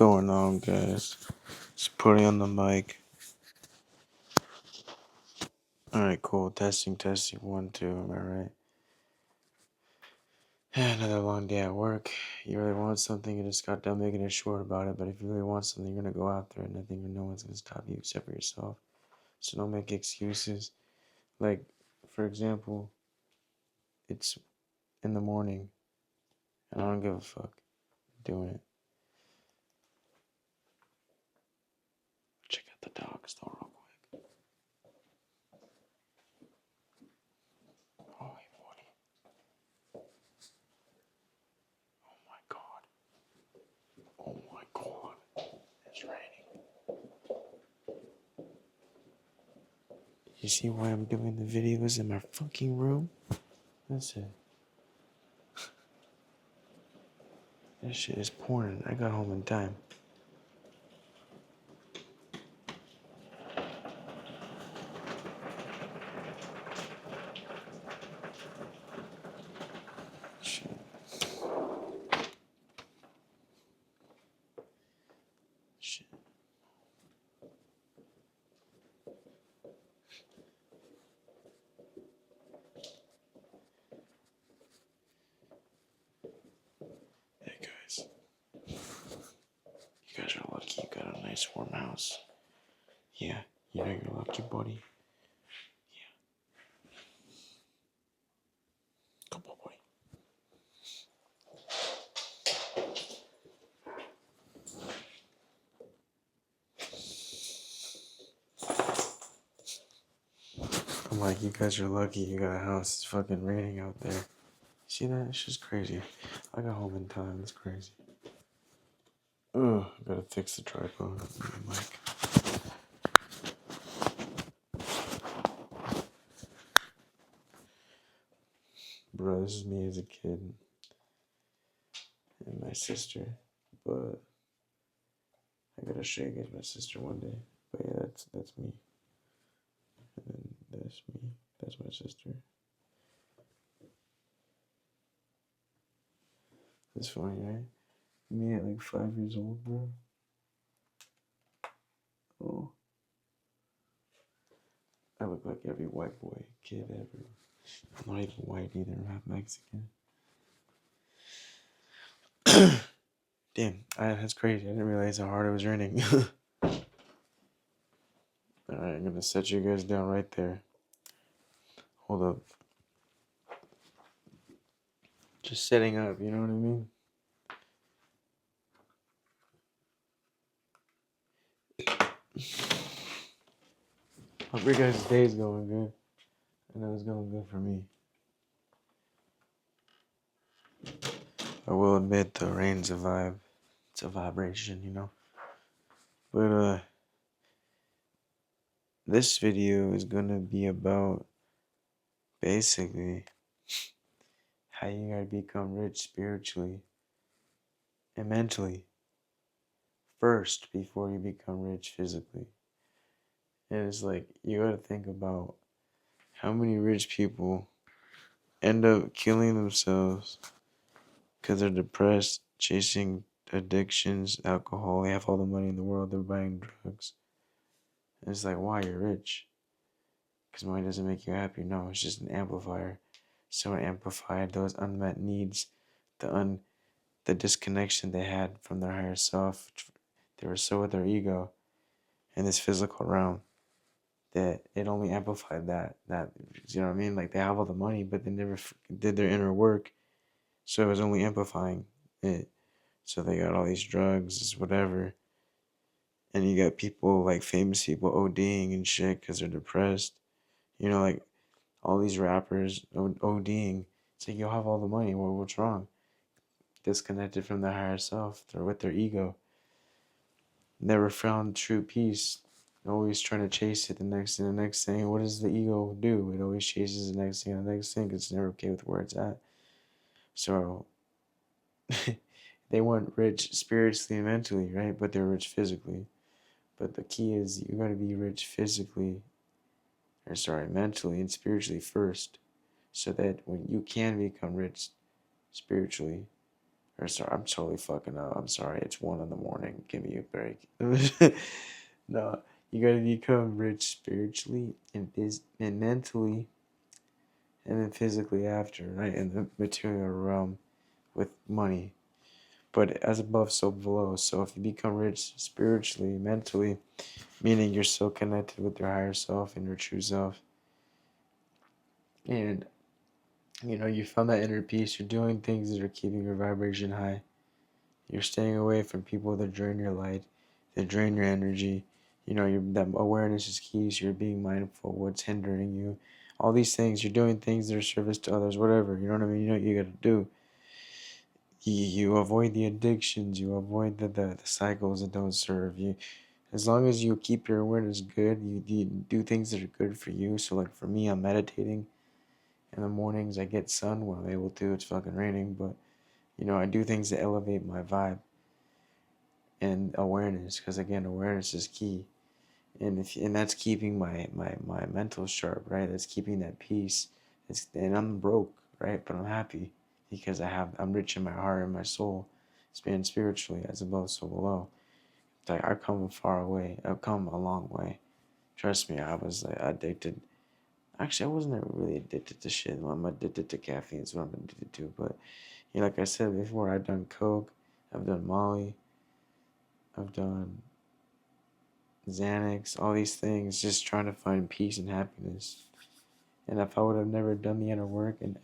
going on, guys? Just putting on the mic. Alright, cool. Testing. 1, 2. Am I right? Another long day at work. You really want something, you just got done making it short about it. But if you really want something, you're gonna go after it. And I think no one's gonna stop you except for yourself. So don't make excuses. Like, for example, it's in the morning, and I don't give a fuck doing it. Check out the dogs, though, real quick. Oh, hey, buddy. Oh my god. Oh my god. It's raining. You see why I'm doing the videos in my fucking room? That's it. That shit is pouring. I got home in time. Shit. Shit. Hey guys. You guys are lucky you got a nice warm house. Yeah, you know you're lucky, buddy. Yeah. Come on, buddy. I'm like, you guys are lucky you got a house. It's fucking raining out there. See that? It's just crazy. I got home in time. It's crazy. Ugh, I gotta fix the tripod. Mic. Bro, this is me as a kid and my sister, but I gotta show you guys my sister one day. But yeah, that's me. And then that's me. That's my sister. It's funny, right? Me at like 5 years old, bro. Oh, I look like every white boy kid ever. I'm not even white either. I'm half Mexican. Damn, that's crazy. I didn't realize how hard it was raining. Alright, I'm gonna set you guys down right there. Hold up. Just setting up, you know what I mean? Hope your guys' day is going good. I know it's going good for me. I will admit the rain's a vibe. It's a vibration, you know? But, this video is gonna be about basically how you gotta become rich spiritually and mentally first before you become rich physically. And it's like, you gotta think about how many rich people end up killing themselves because they're depressed, chasing addictions, alcohol. They have all the money in the world, they're buying drugs. And it's like, why? You're rich. Because money doesn't make you happy. No, it's just an amplifier. So it amplified those unmet needs, the disconnection they had from their higher self. They were so with their ego in this physical realm that it only amplified that you know what I mean? Like, they have all the money, but they never did their inner work, so it was only amplifying it. So they got all these drugs, whatever, and you got people like famous people ODing and shit because they're depressed. You know, like all these rappers ODing. It's like, you have all the money. What's wrong? Disconnected from their higher self. They're with their ego. Never found true peace. Always trying to chase it, the next thing, the next thing. What does the ego do? It always chases the next thing, the next thing, 'cause it's never okay with where it's at. So they weren't rich spiritually and mentally, right? But they're rich physically. But the key is, you gotta be rich physically, or sorry, mentally and spiritually first, so that when you can become rich spiritually, Or sorry, I'm totally fucking up. I'm sorry. It's 1 in the morning. Give me a break. No, you gotta become rich spiritually and and mentally, and then physically after, right? In the material realm with money. But as above, so below. So if you become rich spiritually, mentally, meaning you're so connected with your higher self and your true self, and you found that inner peace, you're doing things that are keeping your vibration high. You're staying away from people that drain your light, that drain your energy. That awareness is key. So you're being mindful of what's hindering you. All these things, you're doing things that are service to others, whatever. You know what I mean? You know what you got to do. You avoid the addictions. You avoid the cycles that don't serve you. As long as you keep your awareness good, you do things that are good for you. So, like for me, I'm meditating in the mornings. I get sun when I'm able to. It's fucking raining, but I do things that elevate my vibe and awareness, because again, awareness is key. And that's keeping my mental sharp, right? That's keeping that peace. And I'm broke, right? But I'm happy because I'm rich in my heart and my soul. It's been spiritually as above, so below. It's like I've come far away. I've come a long way. Trust me, I was like addicted. Actually, I wasn't ever really addicted to shit. I'm addicted to caffeine. Is what I'm addicted to. But like I said before, I've done coke, I've done Molly, I've done Xanax, all these things, just trying to find peace and happiness. And if I would have never done the inner work, and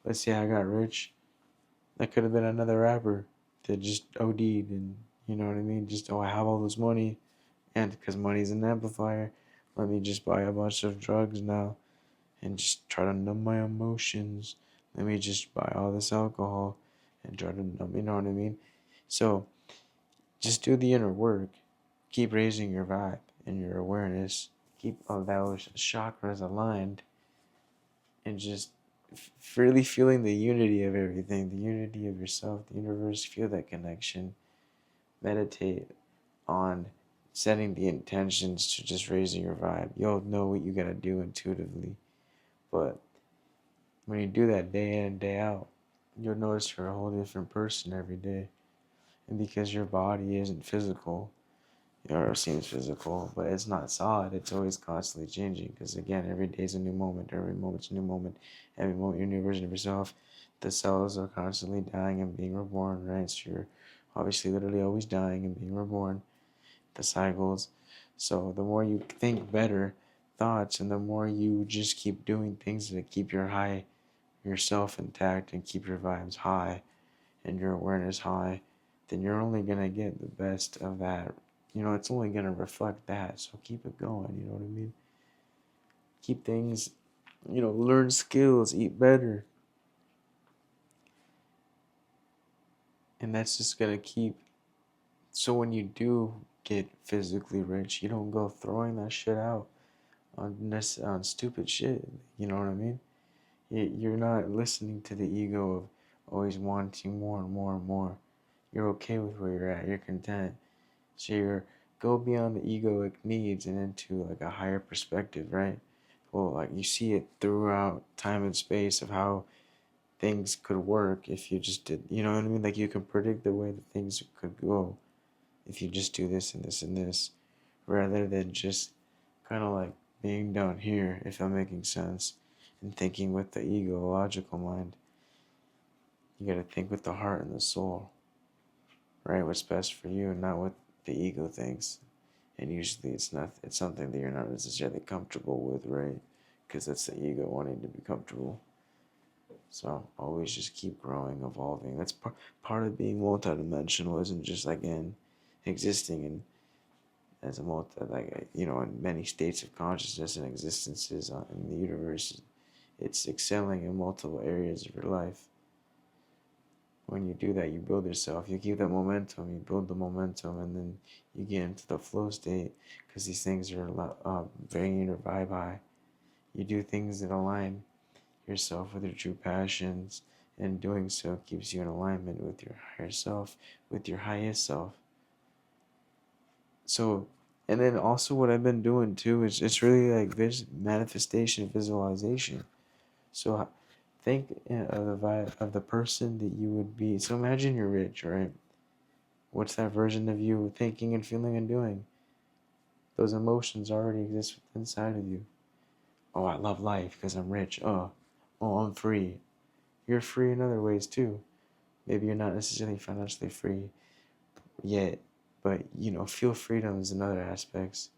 let's say I got rich, I could have been another rapper that just OD'd, and you know what I mean? Just, oh, I have all this money, and because money's an amplifier, let me just buy a bunch of drugs now and just try to numb my emotions. Let me just buy all this alcohol and try to numb, you know what I mean? So just do the inner work. Keep raising your vibe and your awareness. Keep all those chakras aligned and just really feeling the unity of everything, the unity of yourself, the universe. Feel that connection. Meditate on setting the intentions to just raising your vibe. You'll know what you gotta do intuitively. But when you do that day in and day out, you'll notice you're a whole different person every day. And because your body isn't physical, or seems physical, but it's not solid. It's always constantly changing because, again, every day is a new moment. Every moment's a new moment. Every moment, you're a new version of yourself. The cells are constantly dying and being reborn, right? So you're obviously literally always dying and being reborn. The cycles. So the more you think better thoughts and the more you just keep doing things that keep yourself intact and keep your vibes high and your awareness high, then you're only going to get the best of that. It's only going to reflect that. So keep it going. You know what I mean? Keep things, learn skills, eat better. And that's just going to keep. So when you do get physically rich, you don't go throwing that shit out on stupid shit. You know what I mean? You're not listening to the ego of always wanting more and more and more. You're okay with where you're at. You're content. So you're go beyond the egoic needs and into like a higher perspective, right? Well, like you see it throughout time and space of how things could work if you just did, you know what I mean? Like you can predict the way that things could go if you just do this and this and this, rather than just kind of like being down here, if I'm making sense, and thinking with the ego, logical mind. You gotta think with the heart and the soul, right? What's best for you, and not what the ego thinks. And usually it's something that you're not necessarily comfortable with, right? Because that's the ego wanting to be comfortable. So always just keep growing, evolving. That's part of being multidimensional. Isn't just like existing in as a in many states of consciousness and existences in the universe. It's excelling in multiple areas of your life. When you do that, you build yourself. You keep that momentum. You build the momentum, and then you get into the flow state because these things are very inner vibe high. You do things that align yourself with your true passions, and doing so keeps you in alignment with your higher self, with your highest self. So, and then also what I've been doing too is it's really like manifestation, visualization. So Think of the vibe of the person that you would be. So imagine you're rich, right? What's that version of you thinking and feeling and doing? Those emotions already exist inside of you. Oh, I love life because I'm rich. Oh, I'm free. You're free in other ways too. Maybe you're not necessarily financially free yet, but feel freedoms in other aspects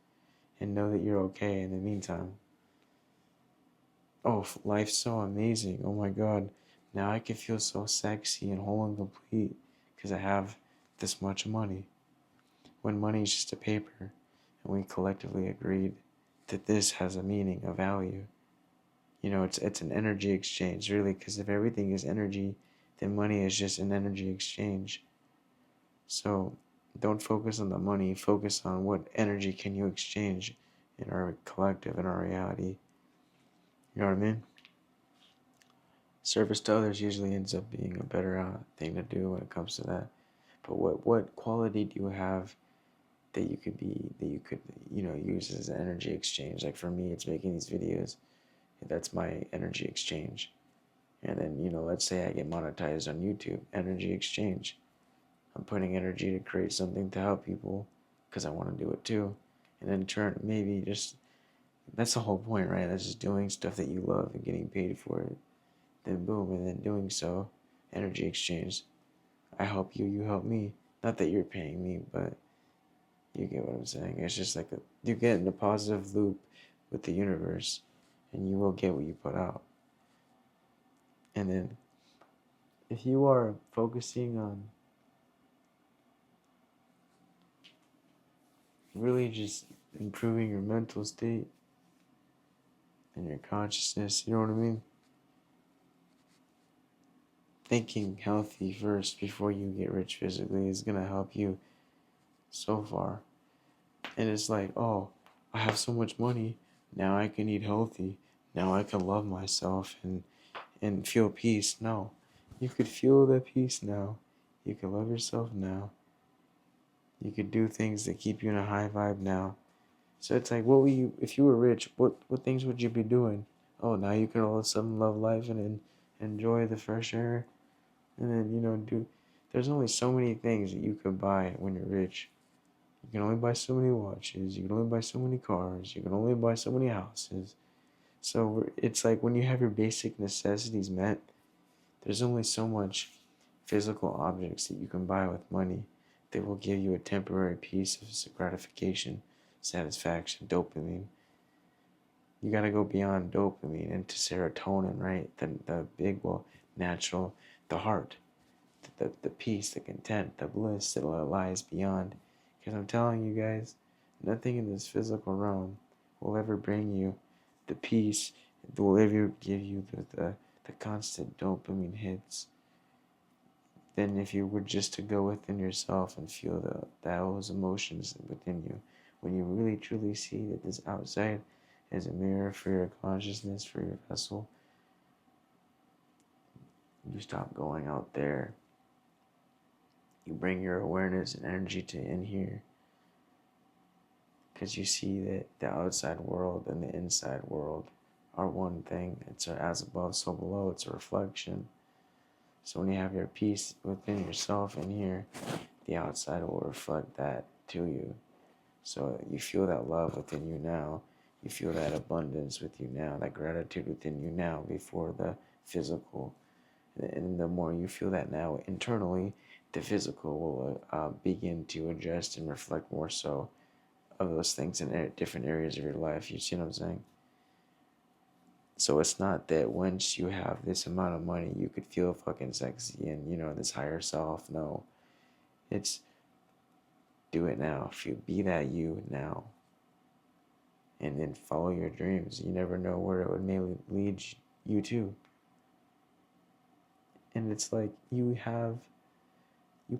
and know that you're okay in the meantime. Oh, life's so amazing. Oh my God. Now I can feel so sexy and whole and complete because I have this much money. When money is just a paper, and we collectively agreed that this has a meaning, a value. It's an energy exchange, really, because if everything is energy, then money is just an energy exchange. So don't focus on the money, focus on what energy can you exchange in our collective, in our reality. You know what I mean? Service to others usually ends up being a better thing to do when it comes to that. But what quality do you have that you could use as an energy exchange? Like for me, it's making these videos. That's my energy exchange. And then let's say I get monetized on YouTube, energy exchange. I'm putting energy to create something to help people because I want to do it too. And in turn, maybe just that's the whole point, right? That's just doing stuff that you love and getting paid for it. Then boom, and then doing so, energy exchange. I help you, you help me. Not that you're paying me, but you get what I'm saying. It's just like you get in a positive loop with the universe, and you will get what you put out. And then, if you are focusing on really just improving your mental state and your consciousness, you know what I mean? Thinking healthy first before you get rich physically is gonna help you so far. And it's like, oh, I have so much money, now I can eat healthy, now I can love myself and feel peace. No, you could feel the peace now. You can love yourself now. You could do things that keep you in a high vibe now. So it's like, what would you, if you were rich, what things would you be doing? Oh, now you can all of a sudden love life and enjoy the fresh air. And then, there's only so many things that you could buy when you're rich. You can only buy so many watches. You can only buy so many cars. You can only buy so many houses. So it's like when you have your basic necessities met, there's only so much physical objects that you can buy with money that will give you a temporary piece of gratification, satisfaction, dopamine. You gotta go beyond dopamine into serotonin, right? The big, natural, the heart, the peace, the content, the bliss that lies beyond. Because I'm telling you guys, nothing in this physical realm will ever bring you the peace, will ever give you the constant dopamine hits. Then if you were just to go within yourself and feel those emotions within you, when you really truly see that this outside is a mirror for your consciousness, for your vessel, you stop going out there. You bring your awareness and energy to in here. Because you see that the outside world and the inside world are one thing. It's as above, so below. It's a reflection. So when you have your peace within yourself in here, the outside will reflect that to you. So you feel that love within you now. You feel that abundance with you now, that gratitude within you now before the physical. And the more you feel that now internally, the physical will begin to adjust and reflect more so of those things in different areas of your life. You see what I'm saying? So it's not that once you have this amount of money, you could feel fucking sexy and, this higher self. No. It's do it now. Be that you now. And then follow your dreams. You never know where it would maybe lead you to. And it's like you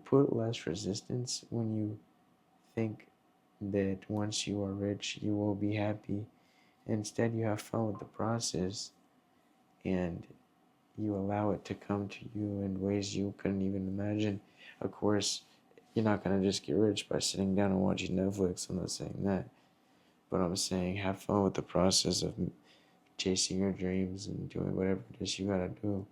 put less resistance when you think that once you are rich, you will be happy. Instead, you have fun with the process and you allow it to come to you in ways you couldn't even imagine. Of course, you're not going to just get rich by sitting down and watching Netflix. I'm not saying that. But I'm saying have fun with the process of chasing your dreams and doing whatever it is you gotta do.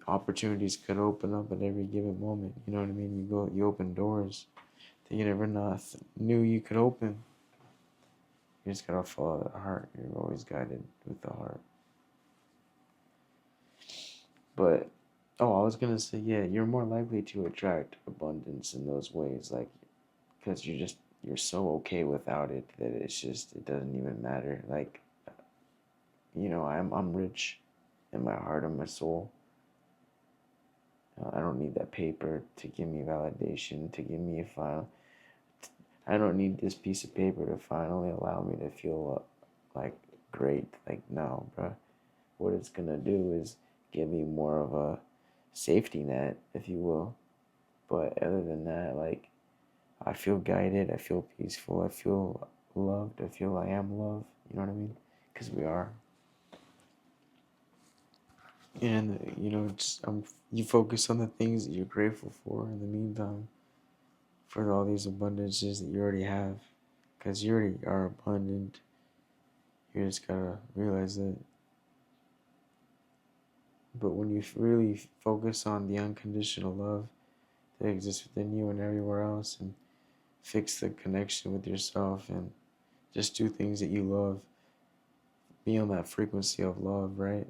Opportunities could open up at every given moment. You know what I mean? You open doors that you never knew you could open. You just gotta follow the heart. You're always guided with the heart. But oh, I was gonna say, yeah, you're more likely to attract abundance in those ways, like because you're so okay without it that it doesn't even matter. Like, I'm rich in my heart and my soul. I don't need that paper to give me validation, to give me a file. I don't need this piece of paper to finally allow me to feel like great. Like, no, bro. What it's gonna do is give me more of a safety net, if you will. But other than that, like, I feel guided, I feel peaceful, I feel loved, I feel I am loved. You know what I mean? Because we are. And you focus on the things that you're grateful for in the meantime, for all these abundances that you already have, because you already are abundant. You just gotta realize that. But when you really focus on the unconditional love that exists within you and everywhere else, and fix the connection with yourself, and just do things that you love, be on that frequency of love, right?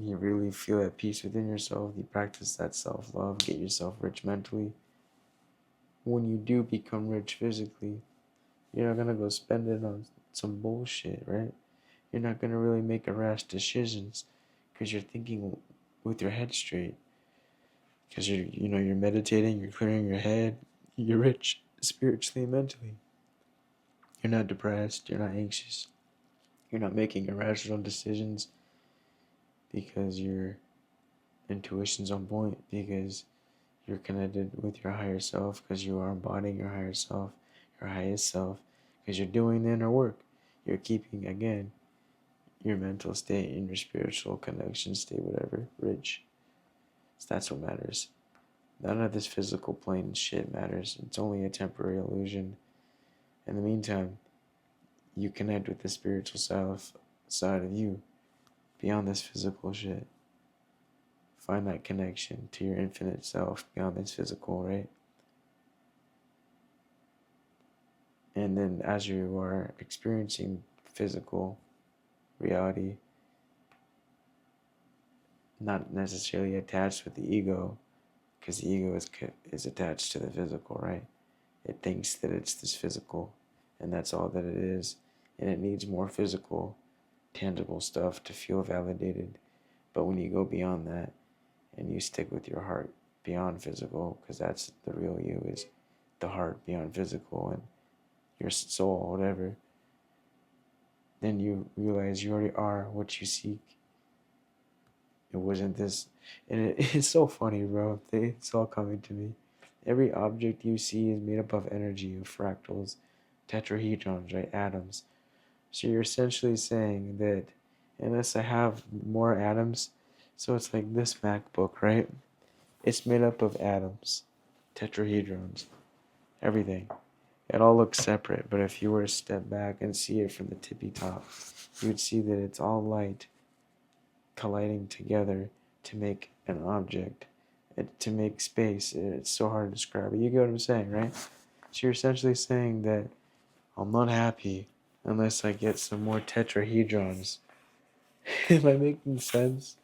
You really feel at peace within yourself. You practice that self-love, get yourself rich mentally. When you do become rich physically, you're not gonna go spend it on some bullshit, right? You're not gonna really make a rash decisions because you're thinking with your head straight. Because you're meditating, you're clearing your head, you're rich spiritually and mentally. You're not depressed, you're not anxious, you're not making irrational decisions because your intuition's on point, because you're connected with your higher self, because you are embodying your higher self, your highest self, because you're doing the inner work. You're keeping, again, your mental state and your spiritual connection state, whatever, rich. So that's what matters. None of this physical plane shit matters. It's only a temporary illusion. In the meantime, you connect with the spiritual side of you beyond this physical shit. Find that connection to your infinite self beyond this physical, right? And then as you are experiencing physical reality, not necessarily attached with the ego, because the ego is attached to the physical, right? It thinks that it's this physical, and that's all that it is, and it needs more physical, tangible stuff to feel validated. But when you go beyond that, and you stick with your heart beyond physical, because that's the real you, is the heart beyond physical, and your soul, whatever, then you realize you already are what you seek. It wasn't this, and it's so funny, bro. It's all coming to me. Every object you see is made up of energy, of fractals, tetrahedrons, right? Atoms. So you're essentially saying that unless I have more atoms, so it's like this MacBook, right? It's made up of atoms, tetrahedrons, everything. It all looks separate, but if you were to step back and see it from the tippy top, you would see that it's all light colliding together to make an object, to make space. It's so hard to describe, but you get what I'm saying, right? So you're essentially saying that I'm not happy unless I get some more tetrahedrons. Am I making sense?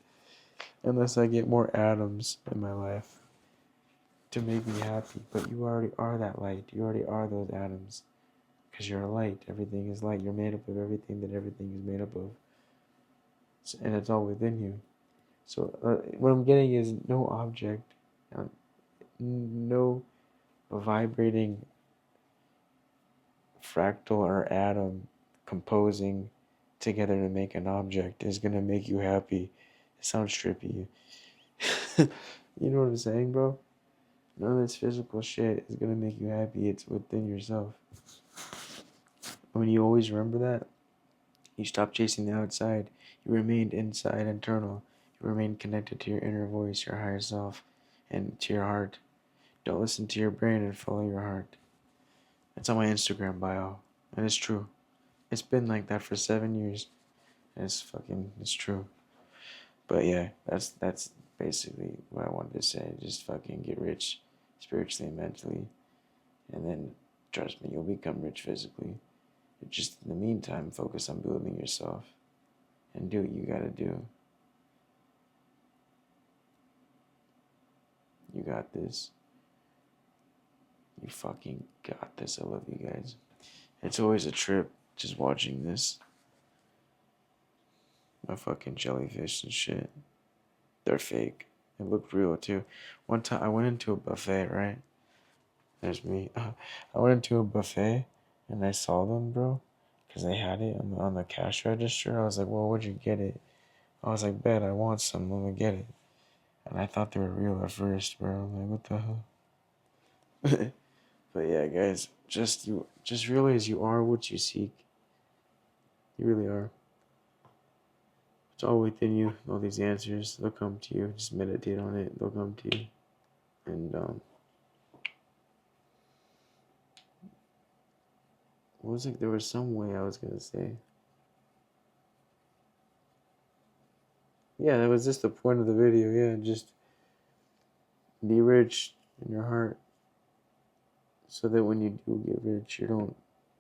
Unless I get more atoms in my life to make me happy. But you already are that light. You already are those atoms. Because you're a light. Everything is light. You're made up of everything that everything is made up of. And it's all within you. So what I'm getting is no object, no vibrating fractal or atom composing together to make an object is going to make you happy. It sounds trippy. You know what I'm saying, bro? None of this physical shit is going to make you happy. It's within yourself. When you always remember that, you stop chasing the outside. You remain inside, internal. You remain connected to your inner voice, your higher self, and to your heart. Don't listen to your brain and follow your heart. It's on my Instagram bio, and it's true. It's been like that for 7 years. It's true. But yeah, that's basically what I wanted to say. Just fucking get rich spiritually and mentally. And then trust me, you'll become rich physically. Just in the meantime, focus on building yourself and do what you gotta do. You got this. You fucking got this. I love you guys. It's always a trip just watching this. My fucking jellyfish and shit. They're fake. It looked real too. One time I went into a buffet, right? There's me. I went into a buffet and I saw them, bro, because they had it on the cash register. I was like, well, where'd you get it? I was like, bet I want some. I'm gonna get it. And I thought they were real at first, bro. I'm like, what the hell? But yeah, guys, just realize you are what you seek. You really are. It's all within you. All these answers, they'll come to you. Just meditate on it. They'll come to you. And what was it? There was some way I was gonna say. Yeah, that was just the point of the video. Yeah, just be rich in your heart, so that when you do get rich, you don't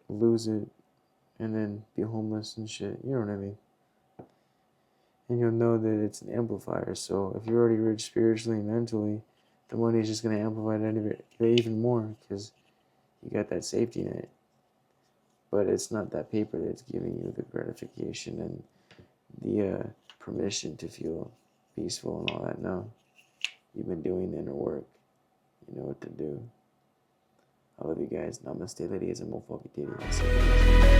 lose it and then be homeless and shit. You know what I mean? And you'll know that it's an amplifier. So if you're already rich spiritually and mentally, the money is just gonna amplify it even more because you got that safety net. But it's not that paper that's giving you the gratification and the permission to feel peaceful and all that. No, you've been doing the inner work. You know what to do. I love you guys. Namaste, ladies, and motherfucking titties.